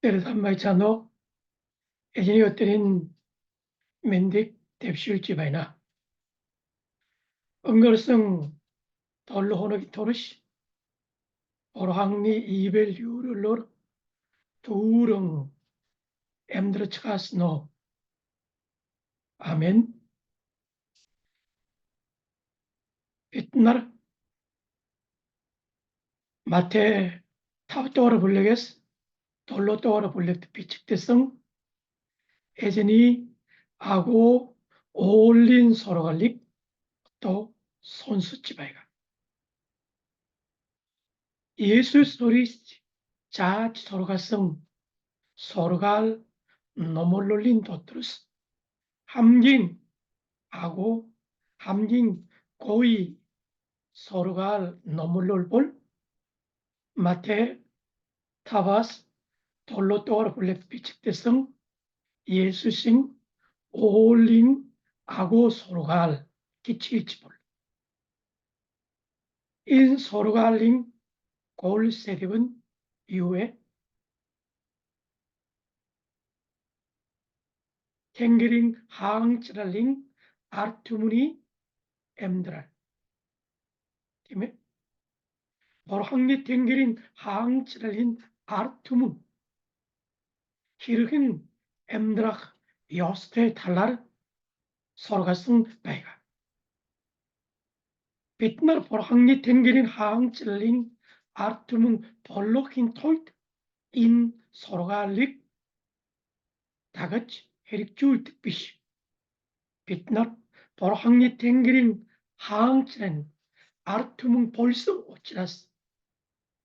Terutama ejeni öterin mendik tepşirci bayna. Öngörsün torlu hono toruş, orhangni ibel yurulur, tuurung emdre çıkasno. Amen. Itnar 마태 타우토어로 불리겠어. 돌로토어로 불렸다 비측대성 에전이 아고 어울린 서로갈릭 또 손수치바이가 예수 소리 자 서로가성 서로갈 너몰롤린 도트루스 함긴 아고 함긴 고이 서로갈 너몰롤볼 마태 타바스 돌로토어로 불렸다 비측대성 예수신 올린 아고 서로갈 기치일지몰 인 서로갈링 골세립은 이후에 탱기링 항치랄링 아르투문이 엠드랄 팀에 버항리 탱기링 항치랄린 아르투문 히르힌 엠드락 여스테 달랄 서로가승 바이가 빛날 버항리 탱기링 항치랄린 아르투문 벌로힌 톨트 인 서로갈릭 다같이 헤릭줄 뜻비시 빛날 버항리 탱기린 항치는 아르투문 벌써 오치라스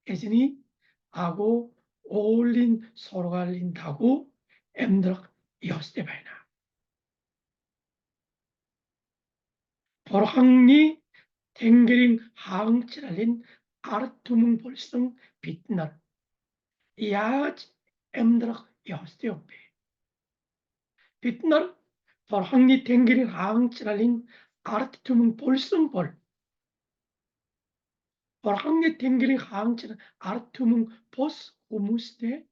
에즈니 아고 어울린 서로갈린다고 엠드락 여스테바이나 버항리 탱기린 항치랄린 아르투문 벌써 빛날 야즈 엠드락 여스테오페 빛날 버항리 탱기린 항치랄린 아르투문 벌써 벌 버항리 탱기린 항치는 아르투문 보스 우무스테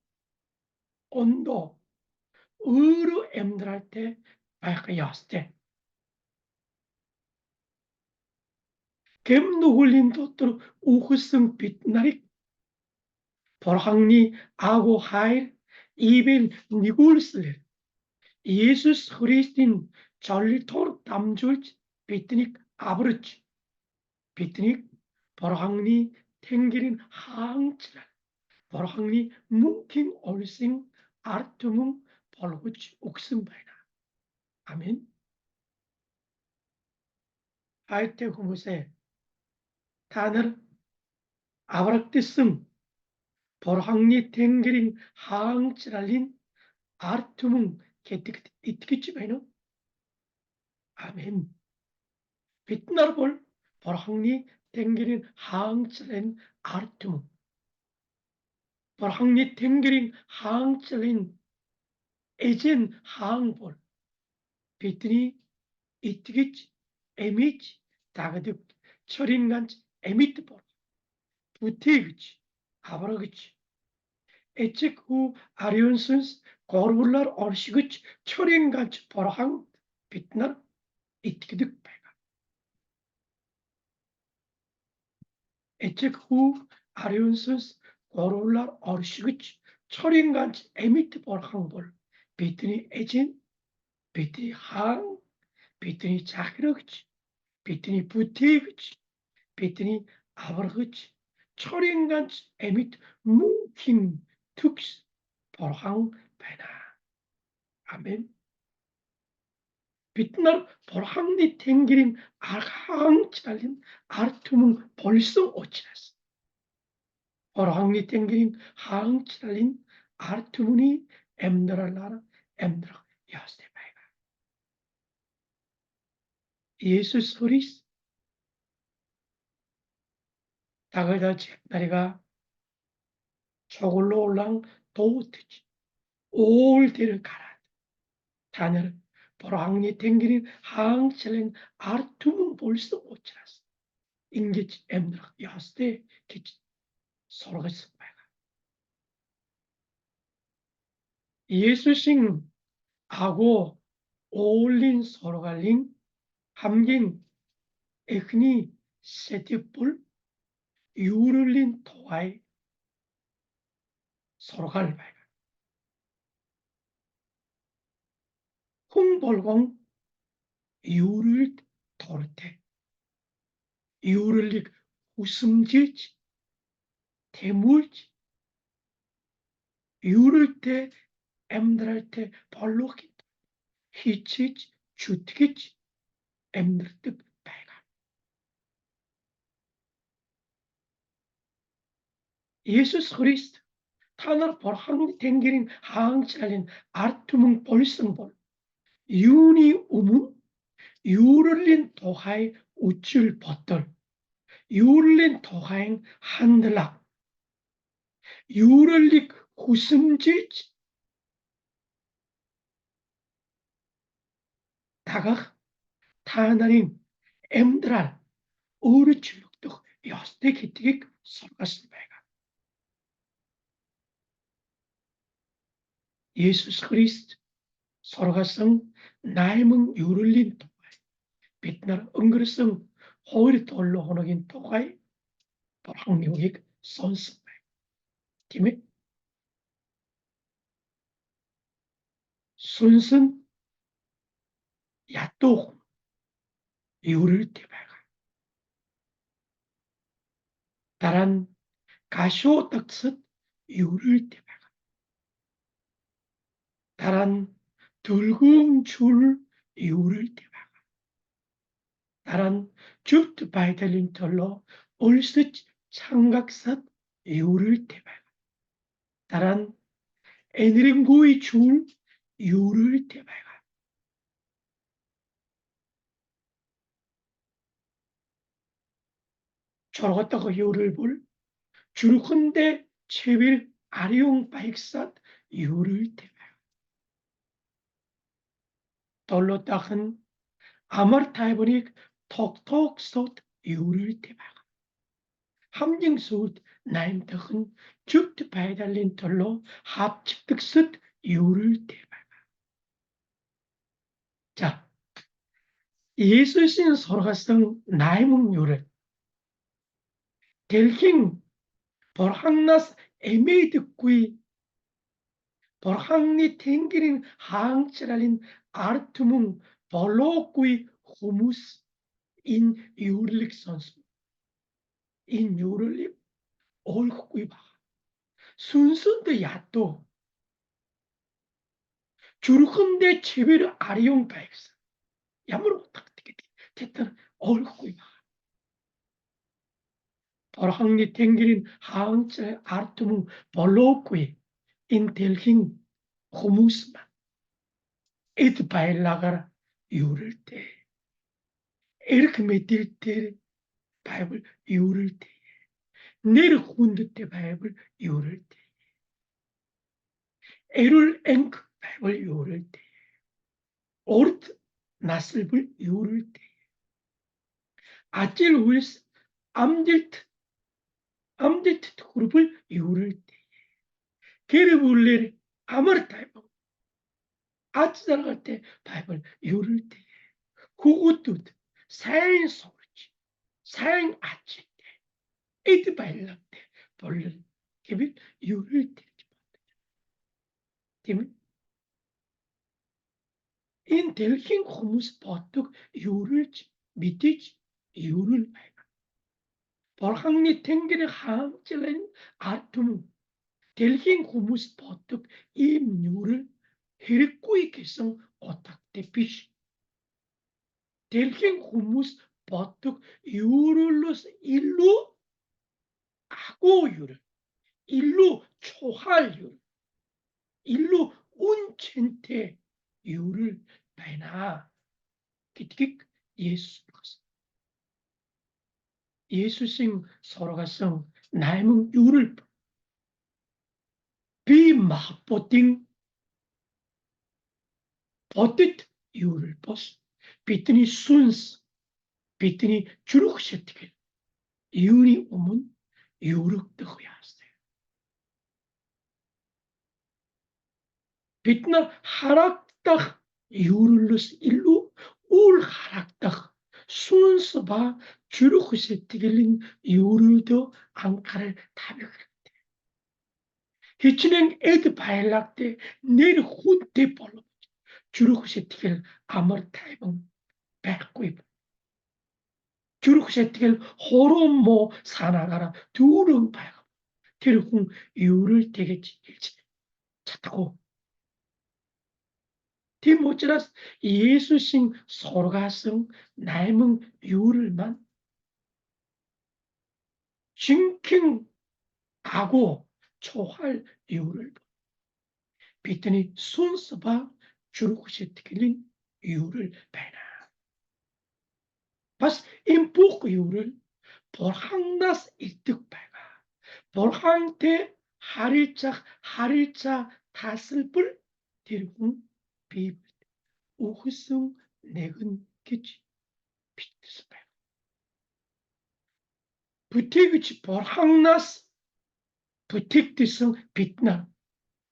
온도 의로 엠드랄 때 바이카야스테 겜노hul린 도트로 우후승 빛나리 버항리 아고 하일 이벤 니굴슬레 예수스 그리스틴 전리토르 담줄 비트닉 아브르치 비트닉 버항리 탱기린 항치랄 버항리 뭉킹 얼싱 아르투문 벌구치 옥승바이나 아멘. 아이테 후무세 타너 아브락티승 버항리 탱기린 항치랄린 아르투문 게티크 이티키치바이노 아멘. 빛나볼 버항리 탱기린 항치랄린 아르투문 버항리 탱기린 항치랄린 에젠 항볼 비트니 이티기치 에미치 다가득 철인간치 에미트볼 부티그치 아브라그치 에측 후 아리온슨스 거르블랄 얼시그치 철인간치 버항 빛날 이티기득 배가 에측 후 아리온슨스 거르블랄 얼시그치 철인간치 에미트 버항볼 비트니 에진 비트니 항 비트니 자그러그치 비트니 부티그치 비트니 아브라그치 철인간치 에미트 뭉킹 툭스 버항 베나 아멘. 빛날 버항리 탱기린 아항치랄린 아르투문 벌써 오치라스 버항리 탱기린 항치랄린 아르투문이 엠드랄라라 엠드락 야스테바이가 예수 소리스 다가다 잭다리가 저걸로 올랑 도우트지 올데를 가라 다녀를 버항리 탱기린 항치랄린 아르투문 벌써 오치라스 인게치 엠드락 야스테 기치 서로가 습바이가 예수신 하고 어울린 서로갈린 함긴 에크니 세티뿔 유를린 토아이 서로갈 바이가 홍벌공 유를 토르테 유를릭 웃음질지 대물지 유를 때 엠드랄 때 벌로기 히치지 주티기지 엠들 뜻 바이가 예수스 그리스도 타너 벌항 댕기린 항찰린 아르투문 벌성벌 윤이 우문 유를린 도하이 우쭐 버떨 유를린 도하잉 한들락 유를릭 후슴지지 다각 타나린 엠드랄 어르출룩도 여스테기틱 설가스베가 예수 그리스도 서로가성 나임은 유를린 도하이 빛나라 응그르성 호리 돌로 호너긴 도하이 벌항력익 선스베 팀의 순순 야또 유를 대바가 다란 가쇼 떡섯 유를 대바가 다란 들금 줄 유를 대바가 다란 죽트 바이달린 털로 올스 창각섯 유를 대바가 다란 에드링구이 줄 유를 대바가 저러갔다가 유를 볼 주르컨대 체빌 아리용 바익삿 유를 대바가 돌로 딱은 아마르타이브닉 톡톡 솥 유를 대바가 함징스웃 나임덕은 죽트 바이달린 털로 합측득섯 유를 대바가 자 예수신 소라가성 나임은 유를 델킹 벌항나스 에메이드꾸이 벌항니 탱기린 항치랄린 아르투뭉 벌로꾸이 후무스 인 유를릭 선수 인 유를릭 올꾸이 바 순순도 야또 주르컨대 체비르 아리용 바익스 야무로 탁티게 됐던 올꾸이 바 벌항니 탱기린 항치 아르투뭉 벌로꾸이 인 델킹 후무스만 에드 바일라가라 유를 때 에르크 메틸 때 바이블 유를 때 네르 훈드 때 바이블 유를 때 에룰 앵크 바이블 유를 때 오르트 나슬불 유를 때 아찔 윌스 암딜트 그룹을 유를 때 게르불레 아마르타이브 아츠달갈 때 바이블 유를 때 구구뚜드 사인 소르치 사인 아치 에드 바일락 때 벌레 기빈 유를 때 Değil mi? In delking humus pottuk yurulch bitich yurul bay가. 벌항리 탱기를 항질레는 아툼 delking humus pottuk im 유를 hiriku이 개성 오탁대 비시. delking humus pottuk yurulus 일루 아고 유를 일루 초할 유를 일루 운첸테 유를 bay나 기특 예수 예수신 서로가성 나임은 유를 비마포팅 버tit 유를 버스 비트니 순스 비트니 주룩시티게 유니 오문 유룩 뜨고야스요 Bitna haraktak yürürlüs illu ul haraktak 순서바 주르후세티길린 유르도 앙카를 타벽 히치냉 에드 바일락데 내일 후데 볼로 주르후세티길 아머 타이봉 백구입 주르후세티길 호로모 사나가라 두른 바이가 테르궁 유를 되겠지 일치 찾다고 디모찌라스 예수신 소르가성 나임은 유를만 징킹 하고 초할 이유를 비트니 순서바 주르쿠시 티킬린 이유를 베나 pas impuk 이유를 borhangnas iltik 베가 borhangte 하리차 다슬불 디르군 비 우흐승 내근 기치 비트스 베가 부티그치 borhangnas 부틱디승 빛나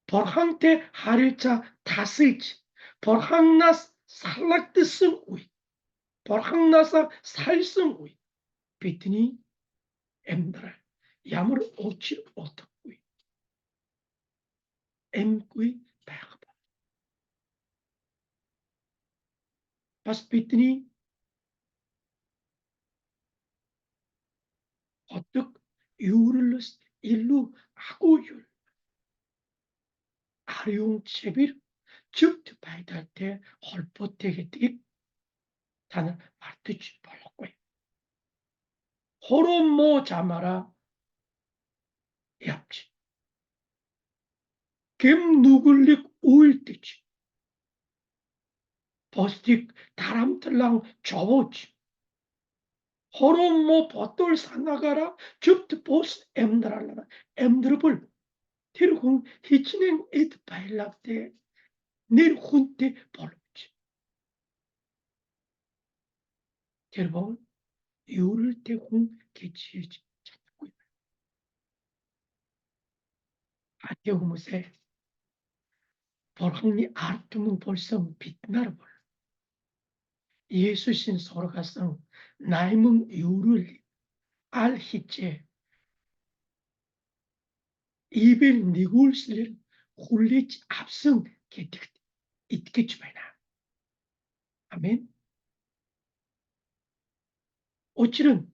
borhangte 하리차 다스이치 borhangnas 살락드승 우이 borhangnasa 살승 우이 비트니 엠드라 야물 오치 오탁구이 엠구이 백바 pas 비트니 어떻 유를러스 일루 아구율 아리용 체빌 즉트 바이달 때 헐포테게틱 다는 말투치 벌럭고이 호로모 자마라 얍지 겜 누굴릭 우일티치 버스틱 다람틀랑 저보치 호로모 버돌 사나가라 즉트 보스 엠드랄라라 엠드르불 티르군 히치넨 에드 바일랍데 닐 훈테 볼루치 테르봉 유를 때군 개치지 찾고 아테오무세 벌항니 아르투문 볼성 빛나르볼 예수신 소로가성 나이문 유를 알히체 이벨 니굴슬 훌리치 압성 게틱 itkeçmena. 아멘. 오칠은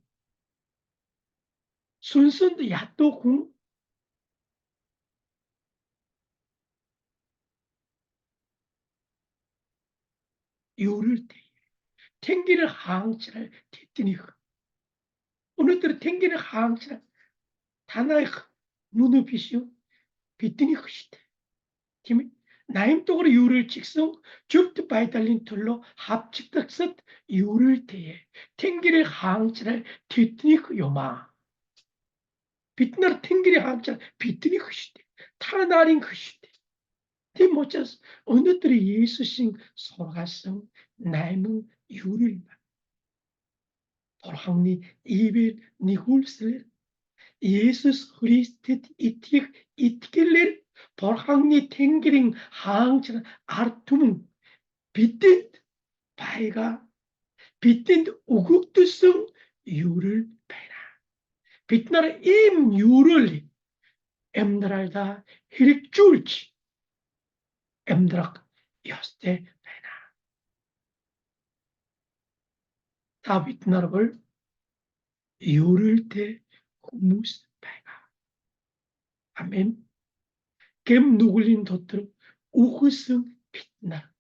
순순도 야또궁 요를 때 탱기를 항치를 됐더니 오늘들 탱기를 항치를 다나의 문을 비시오 비트니 흐시대. 팀이 나임독으로 유를 직성 죽트 바이달린 툴로 합직덕섯 유를 때에 탱기를 항치를 됐더니 요마 비트나르 탱기를 항치를 비트니 흐시대. 타나린 흐시대. 디모차스 어느들이 예수신 소가성 나임은 유를 돌항니 이빌 니굴슬 예수스 그리스트 이틱 이티길릴 돌항니 탱기링 항치는 아르투문 비틴 바이가 비틴 우국두성 유를 베라 빛나라 임 유를 엠드랄다 히릭줄치 엠드락 요스테 베나 다 빛나라볼 유를 때 후무스 베가 아멘 겜 누굴린 도트로 우흐승 빛나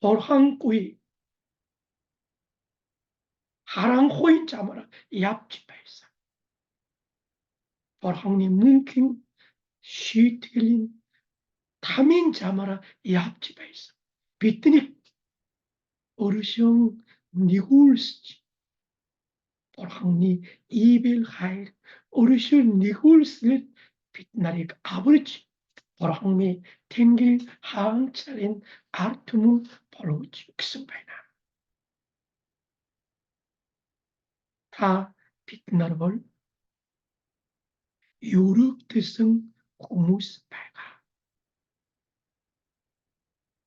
벌항구이 하랑호인 자마라 얍지바이사 벌항니 뭉킹 시트길린 타민 자마라 얍지바이사 비트니 어르셩 니굴스지 벌항니 이빌 하일 어르셩 니굴스를 빛나리 아버지 벌항니 탱길 하항차린 아르투무 벌로지 그승바이나 다 빛나르볼 유럽 대성 humus 발가.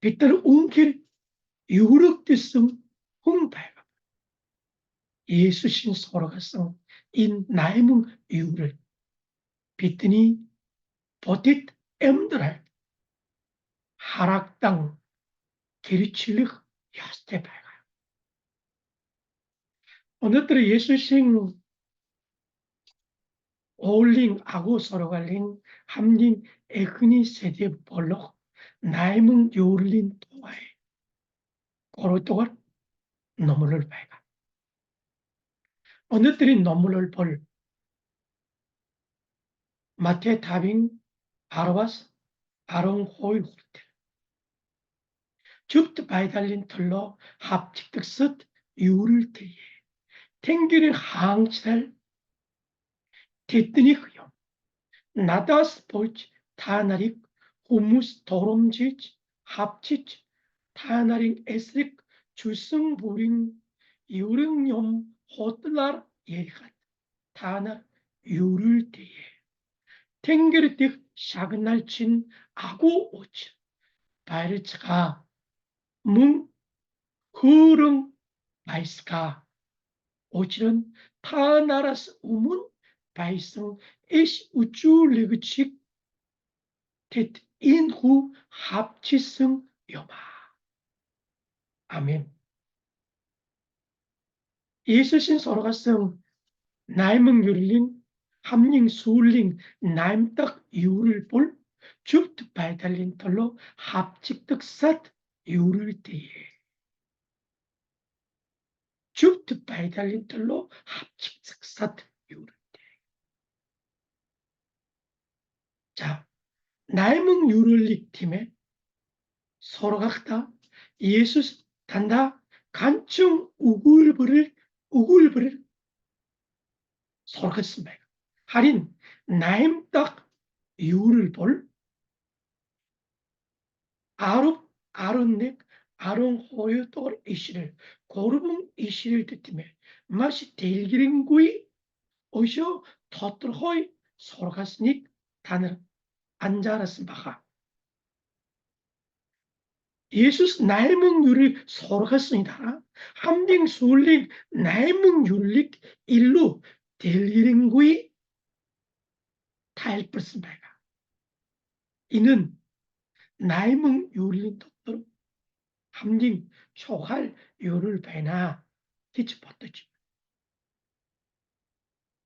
Peter ungkir 유력됐음 홍발가. 예수신 소로가성 인 나임은 유를 비트니 보tit em드랄 하락당 게리칠릭 야스테 발가. 오늘들 예수신 어울링 아고 서로갈링 함린 에그니 세대 볼록 나임은 요울린 도와에 고로토가 너물을 발가. 오늘들이 너물을 볼 마테 타빙 바로바스 아롱 호이 후르텔 죽트 바이달린 털로 합직득 슷 유를 테예 탱기를 항치달 테뜨니 흐염 나다스 볼치 타나릭 후무스 도롬지치 합치치 타나링 에스릭 주승부링 유릉염 호틀라 예리갓 타나 유를 테예 탱기르틱 샤그날친 아고 오치 바이르츠가 뭉 흐릉 바이스가 오치는 타나라스 우문 바이성 에시 우쭈르그칙 텟 인후 합치성 여마. 아멘. 예수신 서로가성 나임은 유릴린 함링 수울링 나임딱 유를 볼 죽트 바이달린 털로 합직득 삿 유를 때에 죽트 바이달린 털로 합직득 삿 유를 때. 자, 나임은 유를릭 팀에 서로가 예수 단다 간충 우굴부를 서로가 쓴다. 할인 나임딱 유를 볼 아론넥 아론 호요tor 이시를 고르봉 이시를 듣팀에 마시 델기링구이 오쇼 터트호이 서로가 쓰니 단을 안자라슨 바가 예수스 나이문 유릭 서로가 쓰니다 함딩 술릭 나이문 유릭 일루 델기링구이 타일뿔슨 바가 이는 나이문 유릭 덕도록 함딩 초할 유를 배나 티치 버터지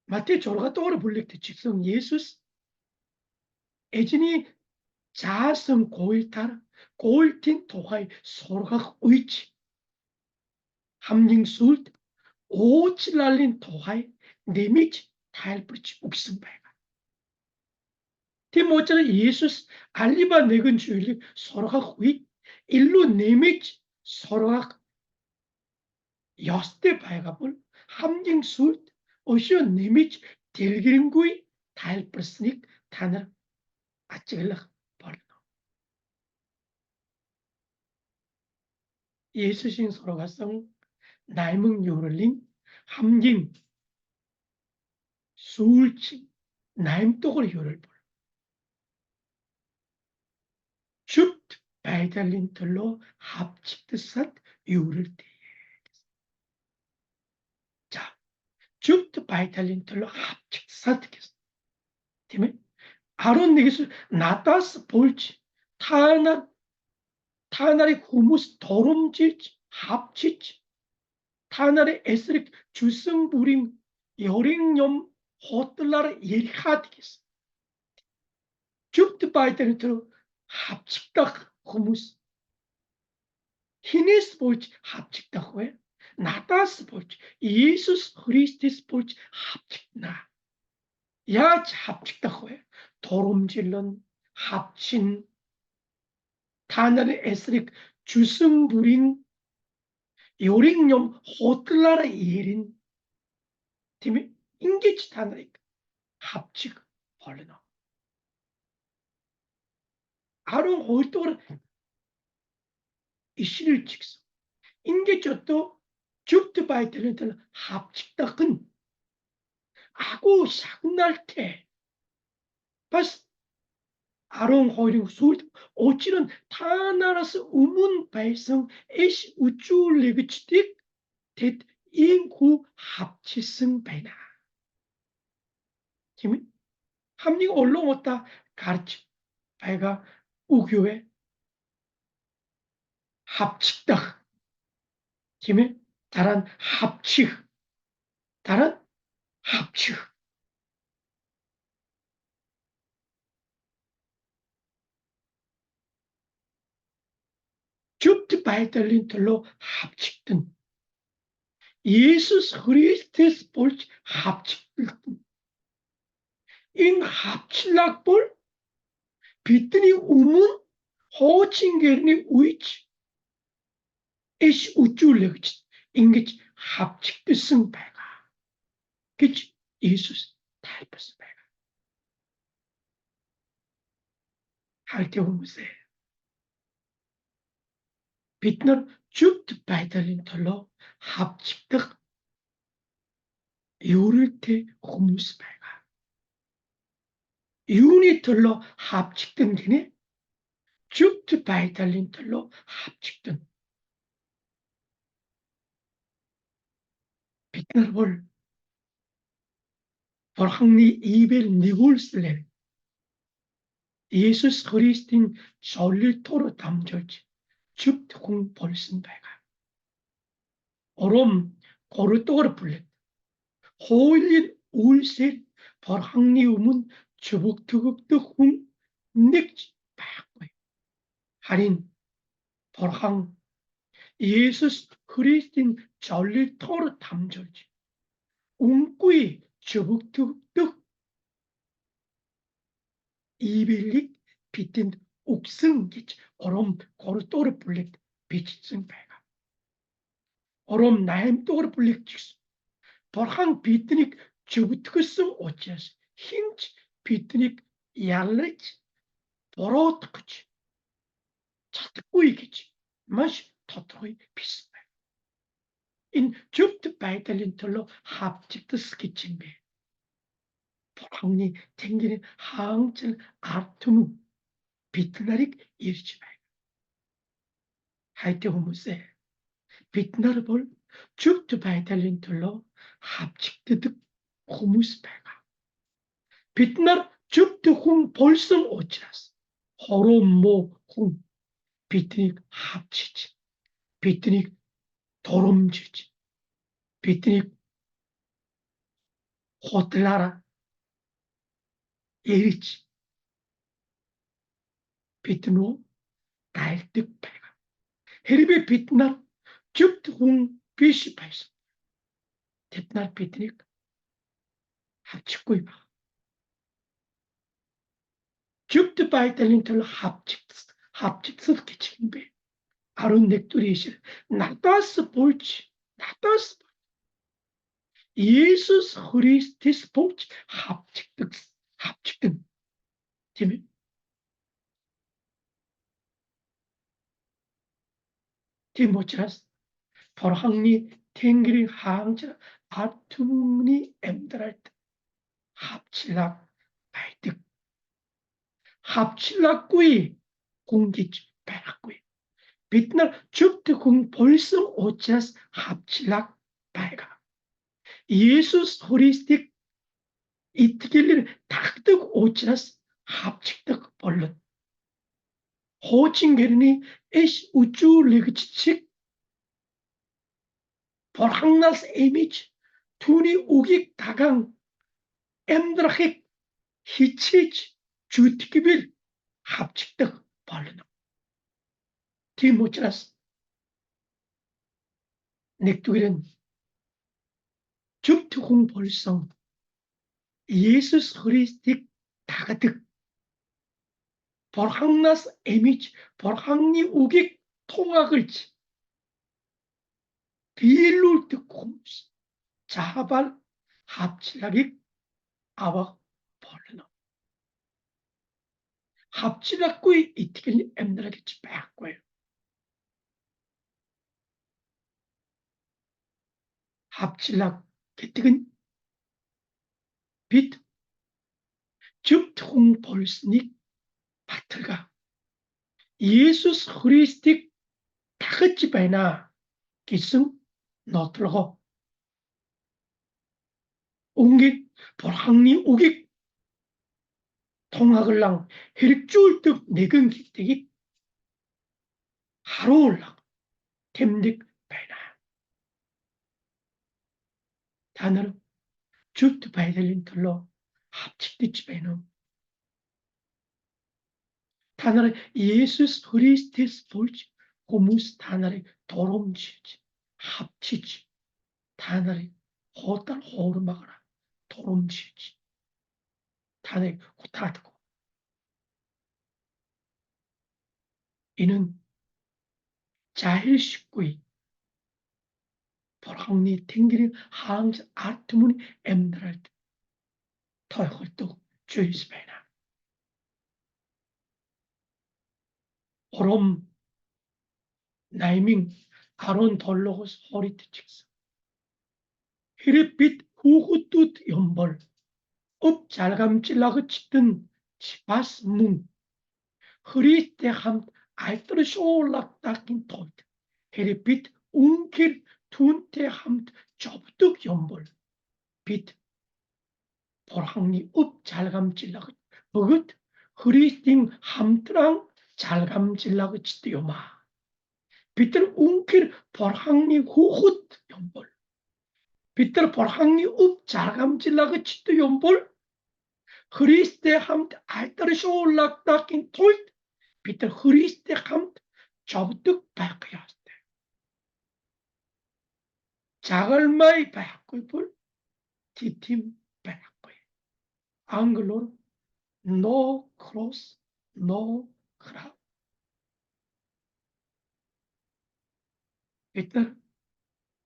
마태 조로가 떠오르 불릭 직성 예수스 에진이 자성 고일타라 고일틴 도가이 서로가 의치 함링 술 오치랄린 도가이 네미치 타일브리치 욱승바이가 티모자는 예수스 알리바 내근 주일리 서로가 의 일로 네미치 서로가 여스테 바이가 볼 함링 술 오시오 네미치 델기링구이 타일브리스닉 타늘 아찌글락 버려 예수신 서로가성 나이문 요를린 함김 수울치 나임독을 요를 볼 줍 바이달린 들로 합치듯삿 요를 때. 자, 줍 바이달린 들로 합치듯삿 때문에 아론 내게서 나타스 볼치 타나리 후무스 도롬질치 합치치 타나리 에스릭 주승부링 여링염 호틀라르 예리하디겠어. 줍트 바이달린트로 합직다 후무스 히네스 볼치 합직다 후에 나타스 볼치 예수스 그리스티스 볼치 합직나 야 합직다 후에 도롬질런 합친 타나리 에스릭 주승부링 요링염 호틀라라 예린 팀이 인기치 타나리 합직 벌레나 아론 호이토를 이시를 직서 인게쪽도 죽트 바이텔렌트는 합직다근 아고 샤그날 테 바스 Aron hoiring suurt ochiron tanaras 발성 에시 우쭐레그치딕 텟 인구 합치승 배나. 김이 함리가 올라왔다 가르치 배가 우교에 합치다. 김에 다른 합치 다른 합치 줍트 바이달린틀로 합치든 예수스 그리스도스 볼치 합치든 인 합칠락볼 비트니 우문 호칭게르니 우이치 에시 우쭐레그치 인게치 합치듯승 배가 그치 예수스 탈버스 배가 할때 오무세 빛는 줍트 바이달린틀로 합치득 요를 때 호무스 배가 유니틀로 합치든 게네 줍트 바이달린틀로 합치든 빛날 볼 벌항리 이벨 니골슬레 예수스 그리스도인 전리 토로 담절지 줍트 공 벌슨 배가 오롬 고르토르 불렛 호일린 울셋 벌항리 우문 주북투극드 훈 넥지 박고요 할인 벌항 예수스 그리스도인 전리 토로 담절지 웅꾸이 주북투극드 이빌릭 비틴 옥승기치 오롬 고르토르 불렛 비치승 배가 오롬 나임 토르 불렛 직수 벌항 비트닉 주부트그승 오치아스 힌치 비트닉 ял레치 보로트그치 차트꾸이기치 마시 토트로이 비스배 인 줍트 바이탈린털로 합집트 스키친배 벌항니 탱기는 항철 아투무 비트나릭 일치배 하이테 호무세 비트나르 볼 줍트 바이탈린털로 합집트 호무스배가 빛날 줍트 훈 벌성 오치라스 호롬모 훈 비트닉 합치지 비트닉 도름지지 비트닉 호텔라라 예리지 비트노 달득배가 헤리베 빛날 줍트 훈 비시파이스 빛날 비트닉 합치고이바 줍트 바이탈린틀 합치스 기침배 아론 넥두리실 나타스 볼치 나타스 예수스 그리스도스 볼치 합치든 팀이 티모치라스 벌항리 탱기리 항자 아투문이 엠드랄 때 합칠락 발득 합칠락구이 공기치 발락구이 빛날 줍트 공 벌성 오차스 합칠락 발가 예수스 그리스도 이트길리를 탁득 오차스 합칙득 벌른 호칭게르니 에시 우쭈르그치칙 벌항나스 에미치 투니 우기 다강 엠드라헥 히치치 주티기빌 합칙득 벌른 티모치라스 넥두기는 줍트공 벌성 예수스 그리스도 다가득 벌항나스 에미치 벌항니 우기 통학을치 비일룰 듣고 자발 합칠락이 아와 벌르노 합칠락구이 이티길 엠드라겠지 빼앗고요 합칠락 개특은 빛 줍통 벌스닉 들어가 예수스 그리스틱 다같이 바이나 기승 너틀고 옹깃 보랑니 오깃 통학을랑 헬줄 득 내근 기택이 하루 올라 템딕 바이나 단어로 죽트 바이델린 털로 합치듯이 바이는 단어를 예수스 그리스티스 볼지 고무스 단어를 도롬지지 합치지 단어를 호딸 호르 막아라 도롬지지 단어를 고타드고 이는 자힐 식구의 보랑니 탱기는 항상 아트문이 엠드랄 때 토이홀뚝 주이스베나 오롬 나이밍 아론 돌로고스 호리트 칙스 히릿빛 후후뚜 연벌 업 잘감질라그 치든 치바스 뭉 흐리때 함 알뜰 쇼올락다긴 토이트 히릿빛 웅킬 둔때 함 접득 연벌 빛 보랑니 업 잘감질라그 버긋 흐리팅 함트랑 잘감질라그 치뜨요마 빛들 웅킬 보랑니 후훗 연벌 빛들 보랑니 업 잘감질라그 치뜨 연벌 흐리스테 함트 알뜰 쇼올락다긴 토이트 빛들 흐리스테 함트 접득 발크야스테 자갈마이 발크불 디팀 발크이 앙글로로 no cross, no crowd. Peter,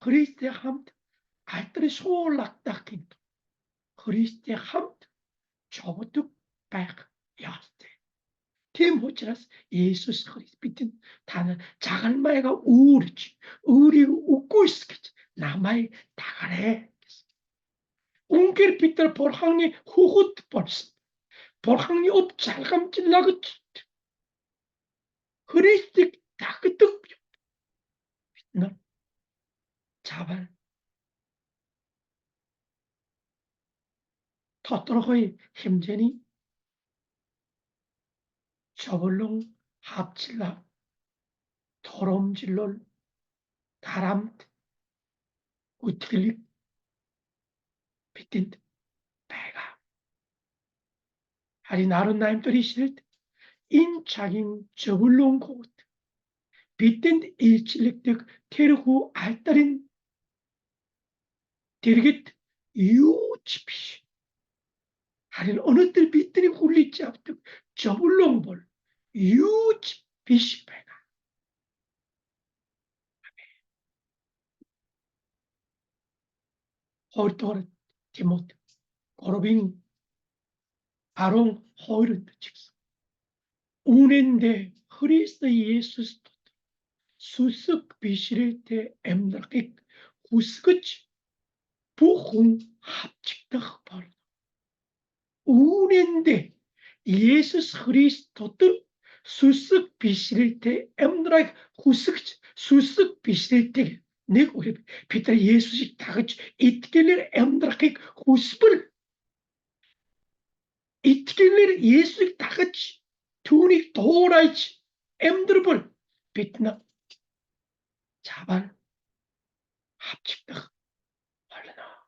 Christe hamt alter soorlaktakin. Christe hamt 저부터 백 야스테. 티모치라스 예수스 그리스도는 다는 자갈마이가 우리지. 우리 웃고 있겠지. 남아이 다가래. 웅길 피터 볼항니 후훗 벌스. 볼항니 업 잘감질라그치. 그리스도 다그득 너 자발 터뜨러거이 힘제니 저벌롱 합칠라 더럼질롤 다람트 우틀릭 비틴트 배가 하리 나른 나임들이 실트 인차긴 저벌롱 고트 비틴트 일칠릭득 테르후 알따린 데리깃 유치피 하린 어느 들 비트니 훌리지 앞득 저벌롱 볼 유치피시 배가 호르토르 티모트 고로빙 아롱 호이르트 직스 운인데 흐리스 예수스 수석 비실때 엠드릭 후스그치 부흥 합직다 흡발 운인데 예수스 그리스도들 수석 비실때 엠드릭 후스그치 수석 비실때 내 우리 비타 예수식 다같이 이트길레 엠드릭 후스불 이트길레 예수식 다같이 투니 도라이치 엠드르불 빛나 자발 합직다 할래나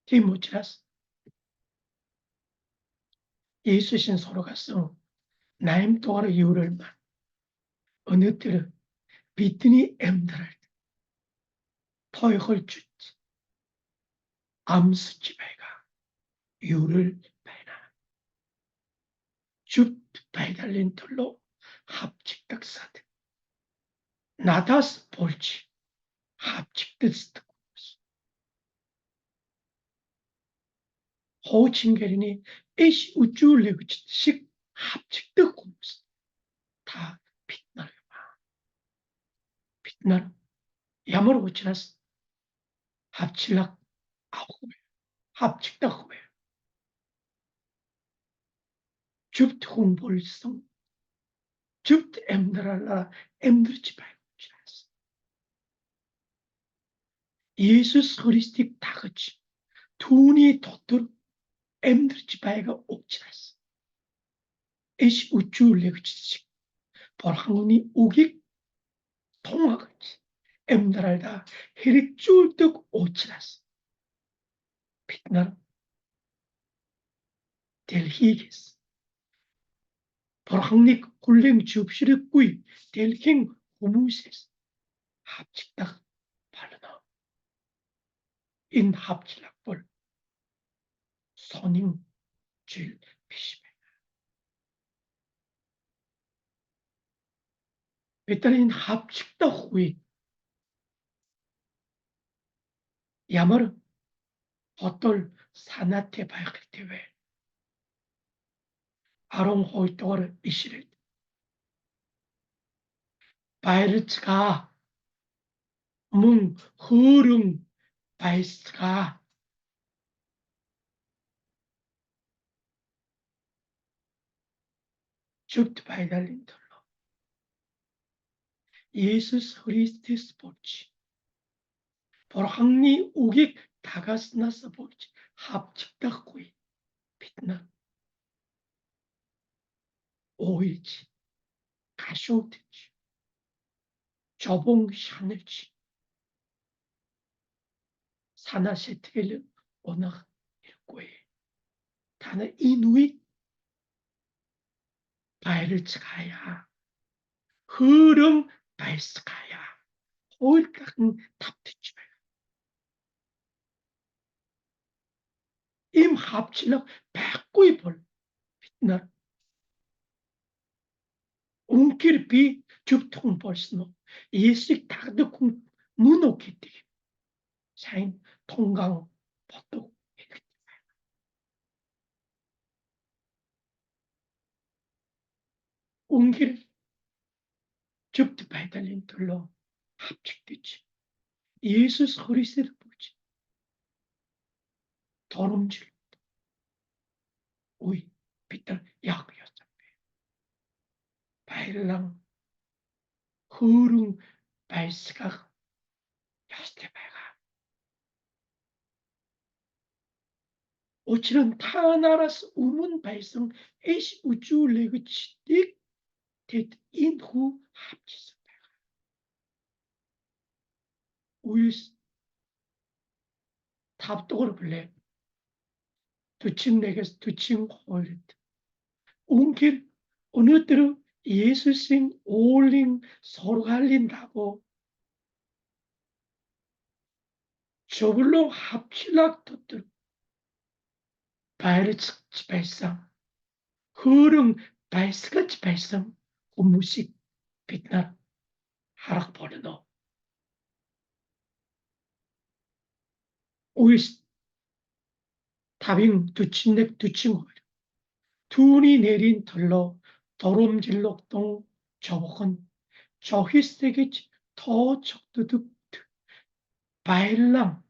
디모치라스 예수신 서로가 성 나임 또하러 이유를만 어느 때를 비트니 엠드랄 토이헐 주지 암수지 배가 이유를 배나 줍 배달린 털로 합직닥사드 나다스 볼지 합직득스드 호칭게리니 에시 우쭈레그식 합직득 공스 다 빛나려 빛나려 야마로 고치라스 합칠락 아후베 합직다 후베 Chụp hùng bồi sống, chụp em là em được chỉ bài 예수 그리스도 다 같이 돈이 덧도록 em들지 바이가 옥지라스. 에시 우쭈를 내그치지. 벌항니 오기 통하겠지. em들알다 헤릭 쫄떡 오치라스. 빛나는 델히게스. 벌항니 굴랭 줍시를 꾸이 델킹 호무세스. 합직다 발르나. 인 합질락벌 선임 질 비심해. 베타린 합직다 후이 야마르 어떨 사나테 바이클 때외 아롱 호이토를 이시를 바이르츠가 뭉 흐릉 바이스가 줍트 바이달린들로 예수 그리스도스 보지 보랑니 우기 다가스나서 보지 합직다고이 빛나 오일지 가쇼트지 저봉 샤넬지 사나세트겔 오나 일고에 다는 이누이 바이르츠가야 흐름 바이스가야 호일각은 탑트지 임 합치력 백구이 볼 빛나 웅길비 죽통 벌스노 예식 다득쿵 무노키티 사인 통강 버떡 웅길 죽트 바이달린 들로 합직되지 예수 그리스도를 보지 더럼질 오이 빛들 야그였어 바일랑 흐릉 바이스가 야스테바가 오치는 타나라스 우문 발성 에시 우주 레그치딕 대 인후 합치스 우일스 탑독으로 불래 두침 내게서 두침 홀릿 웅길 어느 때로 예수신 올링 서로 갈린다고 저불로 합칠락 덧들 바이르츠 발상 흐릉 바이스같이 발상 무식 빛나 하락 버려너 오이스 다빙 두침넥 두침홀 둔이 내린 털로 더롬질록동 저복은 저희세게 더 적두득 바일랑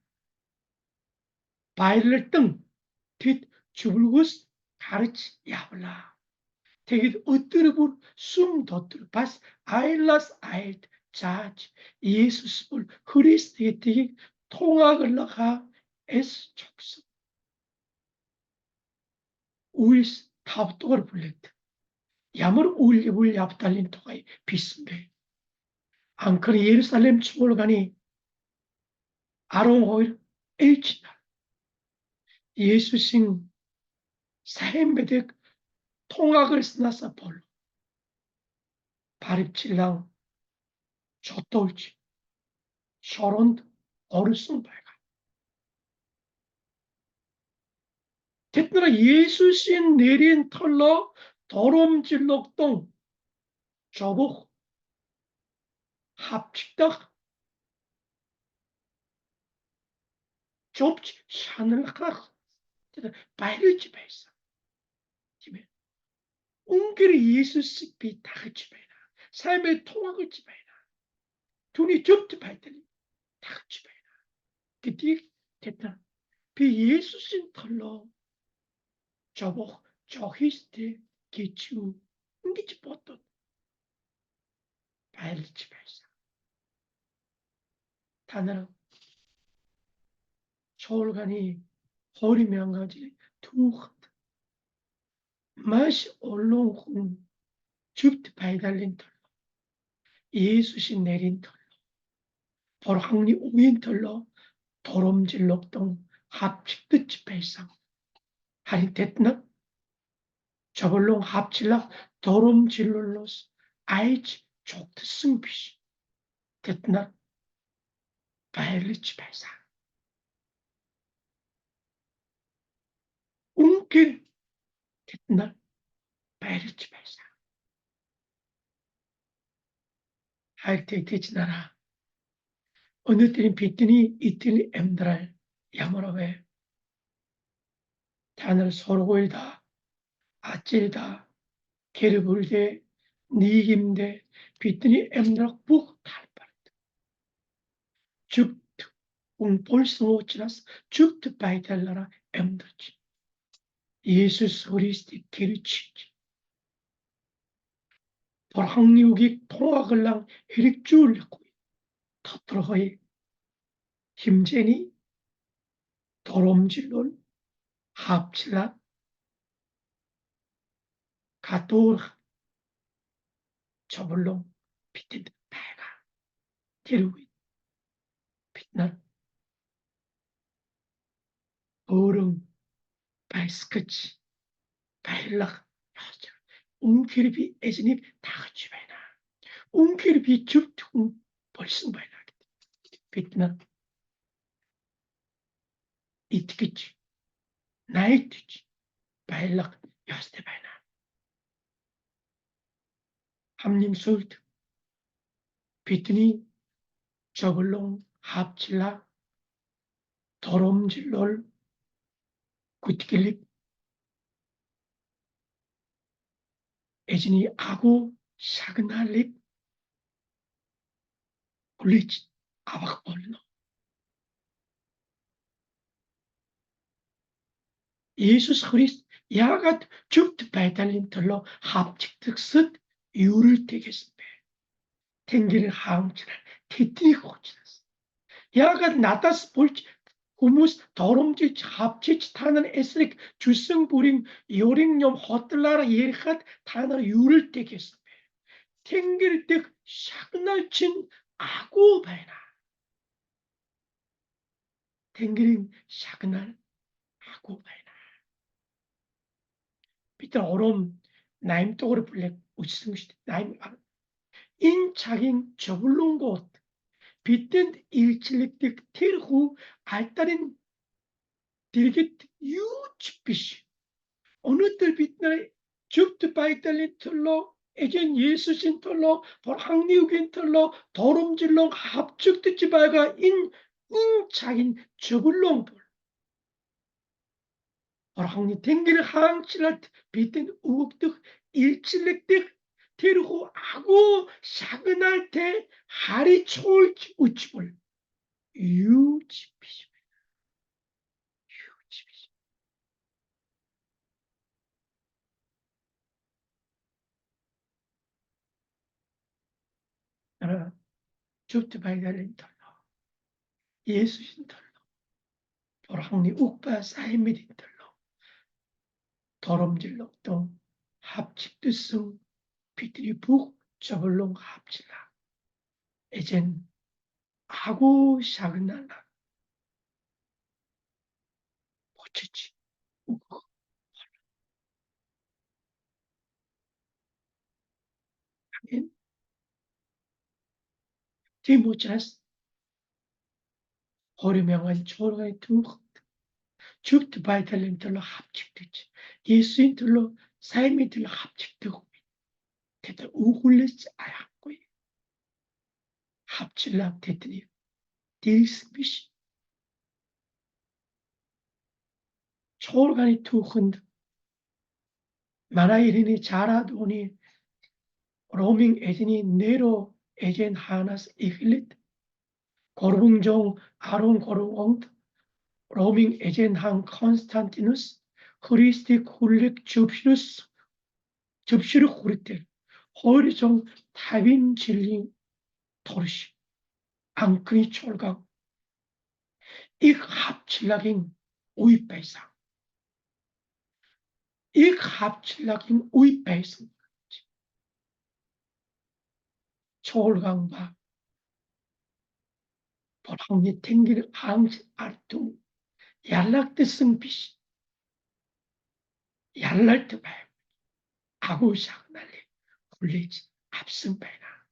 바일을 뜬뒷 주불구스 가르치 야블라 되게 어뜨르불 숨 덧뜨르 바스 아일라스 아일 자지 예수스불 그리스도의 되게 통학을 나가 에스 촉수 우이스 탑도가를 불렸다 야물 울리불 야부달린 토가이 비스베 앙크리 예루살렘 추모를 가니 아롱오일 엘치나 예수신 사엠베덱 통학을 쓰나사 볼로 바립칠랑 젖돌지 셔론 어르슨 발가 됐더라 예수신 내린 털러 더럼질록동 저복 합직다 좁지 샤늘가 바이르지 발사 집에 웅길이 예수씨 비 다그치 바이나 삶의 통학을 지바이나 돈이 좁지 바이더니 다그치 바이나 그때 됐다 비 예수신 털러 저복 저히스테 기주 응기지 못도 바일리지 발사 다나라 서울간이 허리면 가지 두 맛이 올라오고 죽트 바이달린 털로 예수신 내린 털로 벌항리 오인 털로 도롬질록동 합치듯이 발상 하리 됐나 저걸롱 합칠라 도롬질롤로스 아이치 족트 승비시 됐나 바일리치 발상 웅길 됐나 바일리치 발상 할때 되지나라 어느 때는 비뜨니 이틀 엠드랄 야모라웨 단을 서로일다 아찔다 게르불대 니김대 비뜨니 엠드락 북 탈바르다 죽트 볼스모치라스 죽트 바이달라라 엠드치 예수스 그리스티 기르치지 벌항리우기 통학을랑 히릭줄리고 터트러허이 힘제니 도롬질론 합칠라 가토르 저불롱 비틴 배가 데루이 빛날 어릉 바이스크치 바일락 웅키르비 에즈닙 다같이 바이나 웅키르비 죽퉁 벌승 바이나 빛날 이티키치 나이티치 바일락 야스테 바이나 함님 솔트 비트니 저글롱 합칠라 더롬질롤 구티킬립 에즈니 아고 샤그날립 굴리치 아박 벌노 예수스 그리스도 야가 죽트 바이달린 털로 합직득스 유를 되겠습니다. 탱기를 하웅치를 티티고 지났어. 야가 나타스 볼치 후무스 더럼지 합치치 타는 에스릭 주승부림 요링념 헛들라라 예리갓 타는 유를 되겠습니다. 탱기를 때 샥날친 아고 바이나 탱기린 샥날 아고 바이나 비틀 어롬 나임 또그르 블랙 우치승시대 나임 인착인 저불론 곳 빗된 일칠릭득 틸후 알따린 딜깃 유치피시 어느 들 빛날 죽트 바이달린 틀로 에겐 예수신 틀로 벌항리우긴 틀로 더롬질롱 합죽듣지 발가 인착인 저불론 볼 벌항리 댕기를 항치라 빗된 우극득 일칠릭득 데리고 아고 샤그날 때 하리 초을 우치볼 유치피시 유치피시 나라 죽트 바이달린 털로 예수신 털로 보랑니 욱바 사이미린 털로 더럼질록동 합직드승 비트리 북 저벌롱 합칠라 에젠 아고 샤그날라 보치치 우고 하긴 디모차스 호르명한 초롱의 두 죽트 바이탈린들로 합직되지 예수인들로 삶이들로 합직되고 대들 우굴레지 아야고 합칠라 대들이 딜스비시 초월간이 투흔드 마라이린이 자라도니 로밍 에진이 네로 에젠 하나스 이글릿 고르붕종 아론 고르옹드 로밍 에젠 한 컨스탄티누스 크리스티 쿨릭 주피누스 접시를 고르때 허리종 타빈 진리 토르시 앙크니 철강 이 합칠락인 우이배상 이 합칠락인 우이배상 철강바 보랑니 탱길 항시 알투 얄락드승 비시 얄랄트 배 아구삭 날리 굴리지 압승배나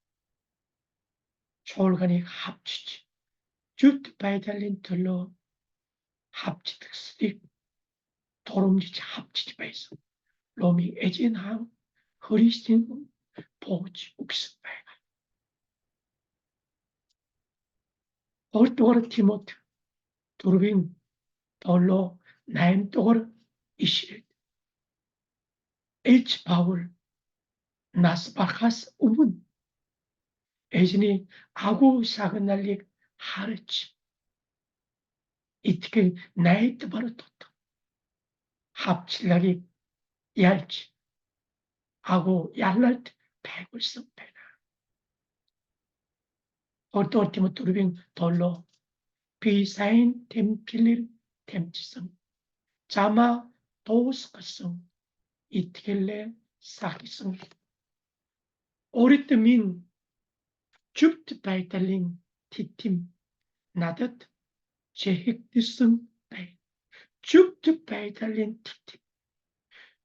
철간이 합치지 주트 바이달린 들러 합치드 스틱 도름지지 합치지 배서 로미 에진항 허리스틴 보지 욱승배나 얼토가르 티모트 두르빈 덜로 나임 또가르 이시를 H 바울 나스바카스 우문 에진이 아구 사그날릭 하르치 이트게 나이트 바르토토 합칠락이 얄치 아구 얄랄트 백을성 배나 어떠어티모 두르빙 덜로 비사인 템필릴 템치성 자마 도스커성 이트겔레 사기성 오리트민 줍트 바이탈린 티팀 나덧 제핵드성 바이 줍트 바이탈린 티팀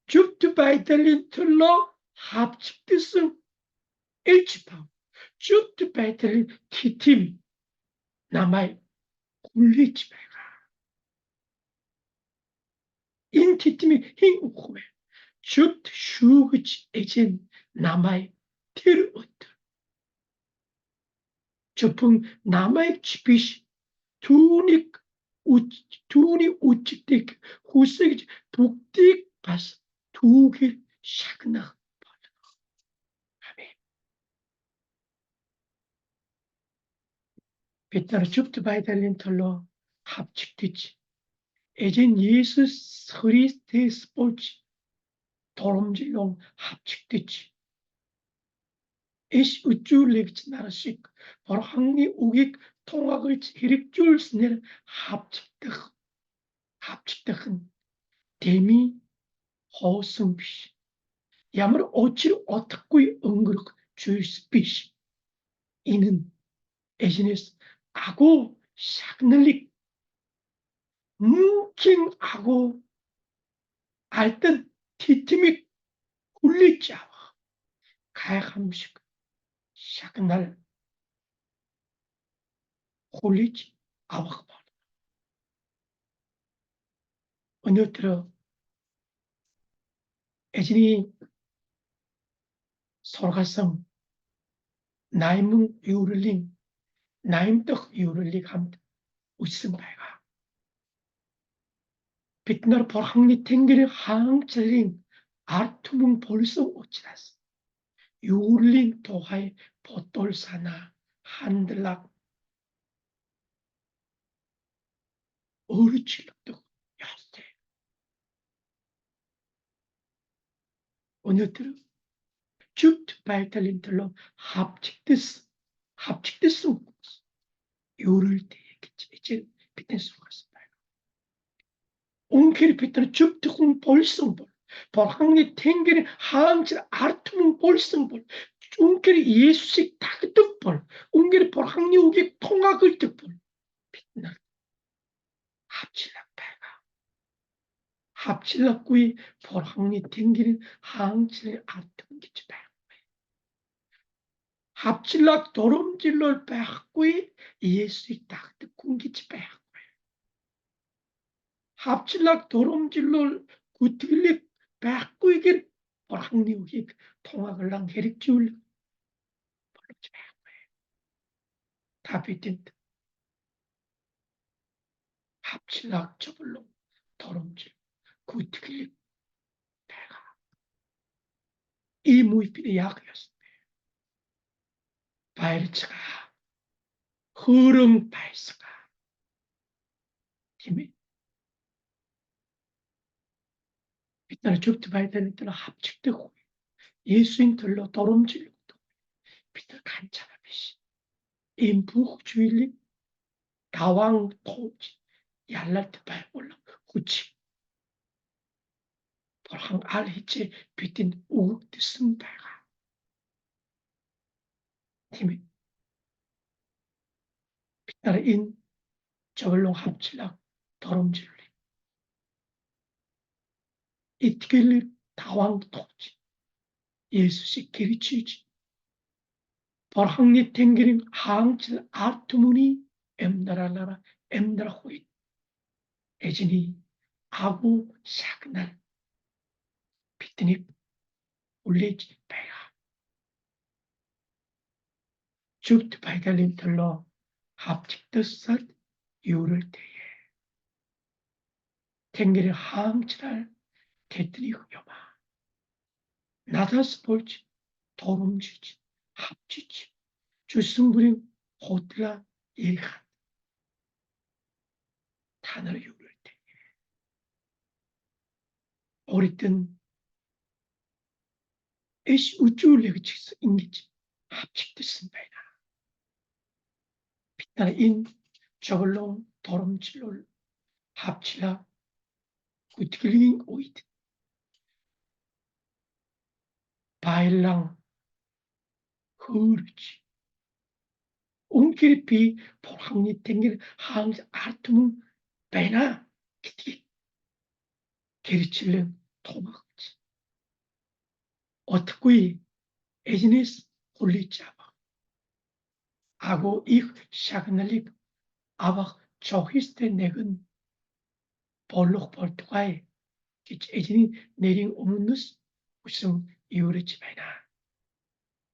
줍트 바이탈린 틀로 합집드성 일치파 줍트 바이탈린 티팀 남아이 굴리치배가 인티팀이 흰우코에 줍트 슈그치 에젠 남아이 티르어트 저풍 남아이 치피시 두니 우측딕 후색이 북딕 바스 두길 샤그나 아멘. 빛나는 줍트 바이달린 털로 합측되지 에젠 예수 서리스테 스포츠 도름질용 합측되지 에시 우쭈렉치 나라식 바로 항리 우익 통학을 일으킬 수 있는 합측득은 데미 허승비시 야물 어찌를 어떻게 응그럭 주일스비시 이는 에지네스 아고 샥늘릭 뭉킹 아고 알던 티티믹 굴리자와 가야함식 샥날 굴리지 아와가 어느 들어 에진이 솔가성 나임은 유를링 나임떡 유를링 함 웃음발가 빛나루 보랑니 탱기를 항철링 아투문 볼성 오치라스 유를링 도하이 보돌사나 한들락 어르칠락도 야세 어느 들어 줍트 바이탈린들로 합칙됐어 요를 때겠지 빛의 속았습니다. 온케리 빛나는 줍트군 볼성볼 볼항리 탱게리 하항질 아르투문 볼성볼 온케리 예수식 다그득볼 온케리 볼항리 우기 통학을 득볼 빛나 합칠락 배가 합칠락구이 볼항리 탱게리 하항질 아르투문 기치 배 합칠락 도름질롤 빼학구이 예수의 딱득 군기치 빼학구이 합칠락 도름질롤 구틀릭 빼학구이길 보랑니우기 통학을랑 해릭지울 벌르지 빼학구이 다비딘 합칠락 저불로 도름질 구틀릭 빼가 이 무이필의 약이었습니다. 바이르츠가 흐름 바이스가 힘이 빛나는 줍트 바이달린 때는 합측되고 예수인들로 도름질고도 비들 간차라비시 인부주일리 다왕 토지 얄랄트 발올라 후치 벌항 알히체 비틴 우극드 승배가 팀이 빛나라 인 저걸로 합칠락 도름질리 이트길리 다왕 토지 예수시 기리치지 벌항리 탱기린 항칠 아투무니 엠나라나라 엠나라 호잇 에지니 아구 샤그날 비트니 올레지 배가 죽트 바이달린틀로 합직듯살 이유를 때에 탱기를 항치랄 개뜨니 흑여마 나다스 볼지 도름지지 합지지 주승부린 호틀라 일한 단어를 이유를 때 오리뜬 에시 우쭈울레그 치스 인기지 합직듯은 배나 빛나는 인 저글롱 도름질롤 합치라 구트글링 오이드 바일랑 흐르지 옹키리피 포항리 탱길 항 아르투문 베나 기티 게리칠른 토막지 어떻구이 에지니스 홀리자바 아고 이 샤그날릭 아박 조히스테 내근 볼록 볼투가에 에지니 내링 오문누스 우승 이유르지 베나